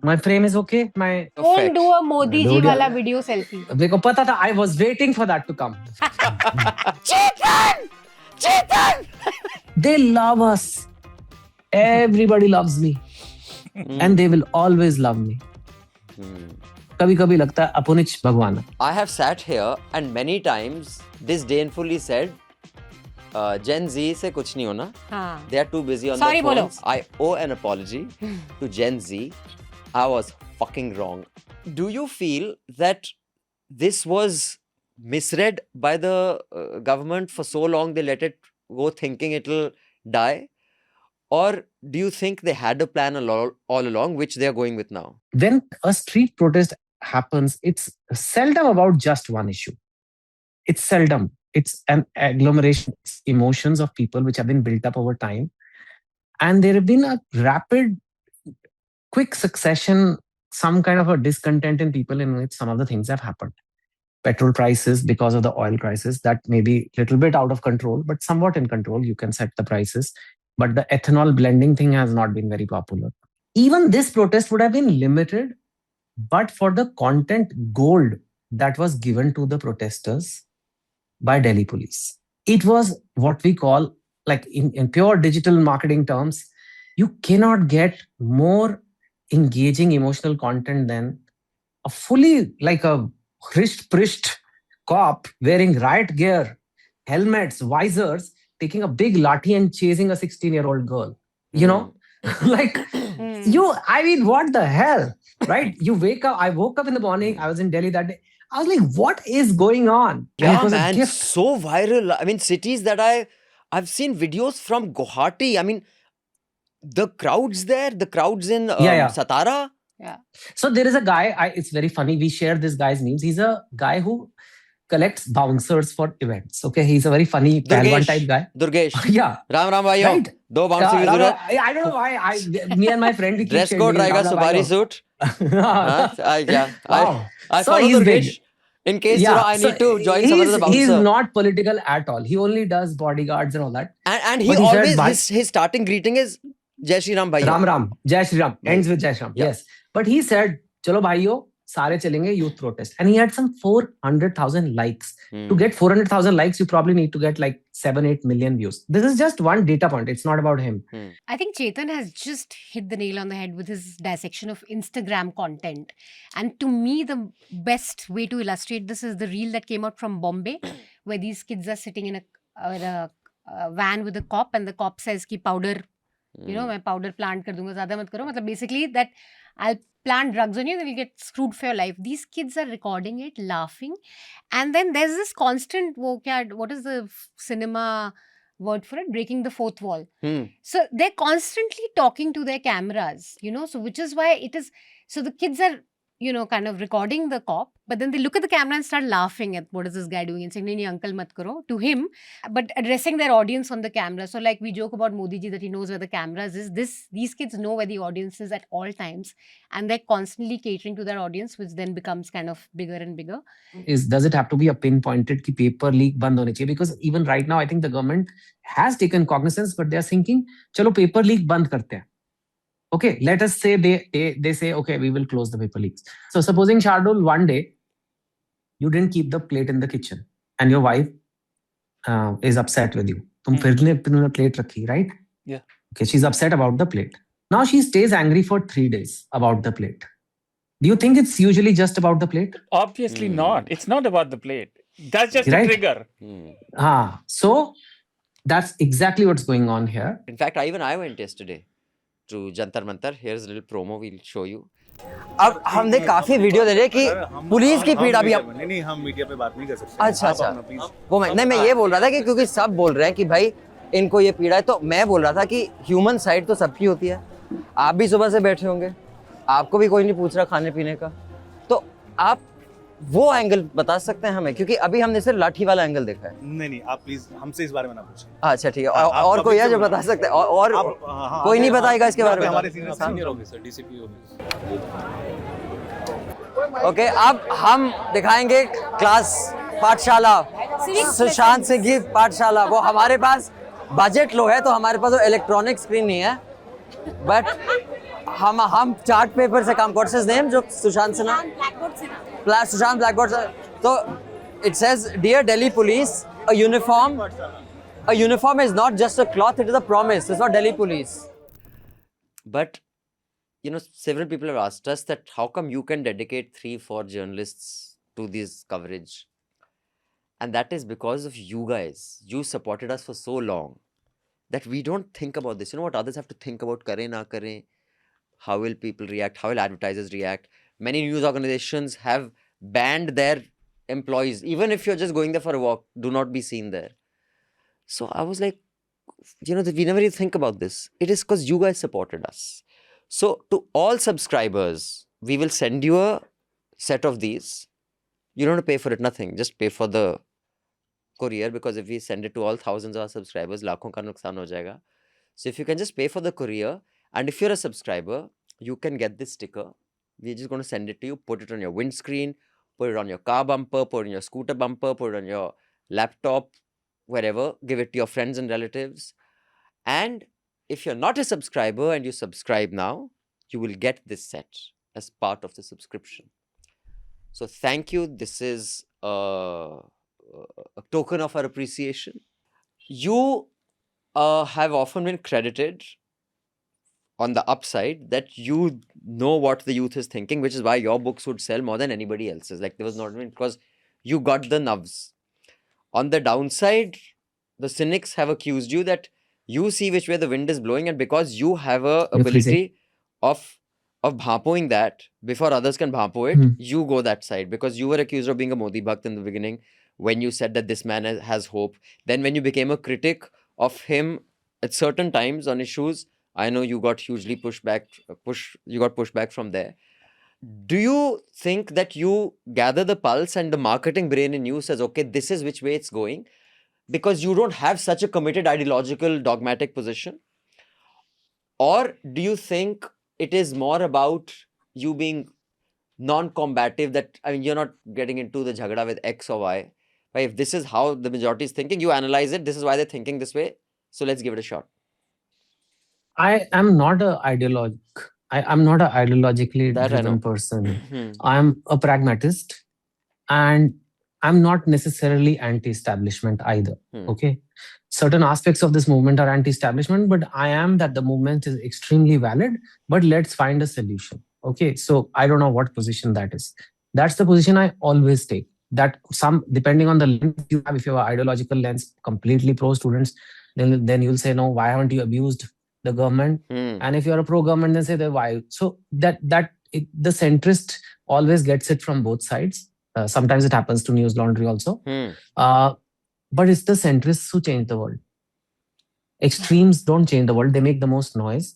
My frame is okay. My Don't do a Modi ji wala video selfie. देखो पता था, I was waiting for that to come. Chetan! They love us. Everybody loves me. And they will always love me. कभी-कभी लगता है अपुनिच भगवान. I have sat here and many times disdainfully said, Gen Z से कुछ नहीं होना. They are too busy on their phones. I owe an apology to Gen Z. I was fucking wrong. Do you feel that this was misread by the government for so long they let it go thinking it'll die? Or do you think they had a plan all along, which they are going with now? When a street protest happens, it's seldom about just one issue. It's seldom. It's an agglomeration of emotions of people which have been built up over time. And there have been a rapid, quick succession, some kind of a discontent in people in which some of the things have happened. Petrol prices, because of the oil crisis, that may be a little bit out of control, but somewhat in control. You can set the prices. But the ethanol blending thing has not been very popular. Even this protest would have been limited, but for the content gold that was given to the protesters by Delhi police. It was what we call, like in pure digital marketing terms, you cannot get more engaging emotional content than a fully, like a prished cop wearing riot gear, helmets, visors, taking a big lathi and chasing a 16-year-old girl. You know, like I mean, what the hell, right? You wake up, I woke up in the morning, I was in Delhi that day. I was like, what is going on? Yeah, man, so viral. I mean, cities that I've seen videos from Guwahati. I mean, the crowds there, the crowds in Satara. Yeah. So there is a guy, it's very funny. We share this guy's memes. He's a guy who collects bouncers for events. Okay, he's a very funny Pahalwan type guy. Durgesh. Yeah. Ram bhaiyo. Right. Do bouncer ki zarurat. I don't know why. Me and my friend, we keep dress code rahega, Subari suit. I so follow he's Durgesh. big. In case I need to join some of the bouncer. He's not political at all. He only does bodyguards and all that. And he always, his starting greeting is Jai Shri Ram bhaiyo. Ram. Jai Shri Ram. Ends with Jai Shri Ram. Yeah. Yes. But he said, chalo bhaiyo, सारे चलेंगे youth protest, and he had some 400,000 likes. To get 400,000 likes, you probably need to get like 7-8 million views. This is just one data point. It's not about him. I think Chetan has just hit the nail on the head with his dissection of Instagram content. And to me, the best way to illustrate this is the reel that came out from Bombay, where these kids are sitting in a van with a cop, and the cop says ki powder, मैं powder plant कर दूंगा, ज़्यादा मत करो. मतलब basically that I'll plant drugs on you, then you'll get screwed for your life. These kids are recording it, laughing. And then there's this constant, what is the cinema word for it? Breaking the fourth wall. So they're constantly talking to their cameras, so which is why it is, so the kids are, kind of recording the cop, but then they look at the camera and start laughing at what is this guy doing and saying, nahi, uncle mat karo, to him, but addressing their audience on the camera. So like we joke about Modi ji that he knows where the cameras is. These kids know where the audience is at all times, and they're constantly catering to their audience, which then becomes kind of bigger and bigger. Does it have to be a pinpointed ki paper leak band hone chahiye? Because even right now, I think the government has taken cognizance, but they're thinking, chalo paper leak band karte hain. Okay, let us say they say, okay, we will close the paper leaks. So supposing Shardul, one day, you didn't keep the plate in the kitchen and your wife is upset with you. Tum phir plate rakhi, right? Yeah. Okay, she's upset about the plate. Now she stays angry for 3 days about the plate. Do you think it's usually just about the plate? Obviously not. It's not about the plate. That's just a trigger. So that's exactly what's going on here. In fact, I went yesterday to Jantar Mantar. Here's a little promo we'll show you. अब हमने काफी video दे रहे कि police की पीड़ा भी नहीं हम मीडिया पे बात नहीं कर सकते। अच्छा वो मैं ये बोल रहा था कि क्योंकि सब बोल रहे हैं कि भाई इनको ये पीड़ा है, तो मैं बोल रहा था कि ह्यूमन साइड तो सबकी होती है। आप भी सुबह से बैठे होंगे, आपको भी कोई नहीं पूछ रहा खाने पीने का, तो आप वो एंगल बता सकते हैं हमें, क्योंकि अभी हमने सिर्फ लाठी वाला एंगल देखा है। नहीं आप प्लीज हमसे इस बारे में ना पूछें। अच्छा ठीक है, और कोई है जो बता सकते हैं? और कोई नहीं बताएगा इसके बारे में? हमारे senior officer DCP officer. Okay, अब हम दिखाएंगे क्लास पाठशाला, सुशांत सिंह की पाठशाला। वो हमारे पास बजट लो है, तो हमारे पास वो इलेक्ट्रॉनिक स्क्रीन नहीं है, बट हम चार्ट पेपर से काम. What's his name? जो Sushant Sinha. Sushant Blackboard. So it says, "Dear Delhi Police, a uniform is not just a cloth; it is a promise. It's not Delhi Police." But several people have asked us that how come you can dedicate 3-4 journalists to this coverage, and that is because of you guys. You supported us for so long that we don't think about this. You know what others have to think about? Kare na kare. How will people react? How will advertisers react? Many news organizations have banned their employees. Even if you're just going there for a walk, do not be seen there. So I was like, we never even think about this. It is because you guys supported us. So to all subscribers, we will send you a set of these. You don't have to pay for it, nothing. Just pay for the courier, because if we send it to all thousands of our subscribers, lakhon ka nuksan ho jayega. So if you can just pay for the courier, and if you're a subscriber, you can get this sticker. We're just going to send it to you, put it on your windscreen, put it on your car bumper, put it on your scooter bumper, put it on your laptop, wherever. Give it to your friends and relatives. And if you're not a subscriber and you subscribe now, you will get this set as part of the subscription. So thank you. This is a token of our appreciation. You have often been credited on the upside that you know what the youth is thinking, which is why your books would sell more than anybody else's. Like, there was not even because you got the nubs. On the downside, the cynics have accused you that you see which way the wind is blowing, and because you have a ability of bhapoing that before others can bhapo it, you go that side, because you were accused of being a Modi bhakt in the beginning when you said that this man has hope. Then when you became a critic of him at certain times on issues, I know you got hugely pushed back from there. Do you think that you gather the pulse and the marketing brain in you says, okay, this is which way it's going, because you don't have such a committed ideological dogmatic position? Or do you think it is more about you being non-combative, that, I mean, you're not getting into the jhagada with X or Y. But if this is how the majority is thinking, you analyze it, this is why they're thinking this way, so let's give it a shot. I am not a ideologue. I'm not an ideologically driven person. I'm a pragmatist, and I'm not necessarily anti-establishment either. Okay, certain aspects of this movement are anti-establishment, but I am that the movement is extremely valid. But let's find a solution. Okay, so I don't know what position that is. That's the position I always take. That depending on the lens you have, if you have an ideological lens, completely pro students, then you'll say, no, why haven't you abused the government? And if you're a pro-government, then say why. So the centrist always gets it from both sides. Sometimes it happens to newslaundry also. But it's the centrists who change the world. Extremes don't change the world. They make the most noise.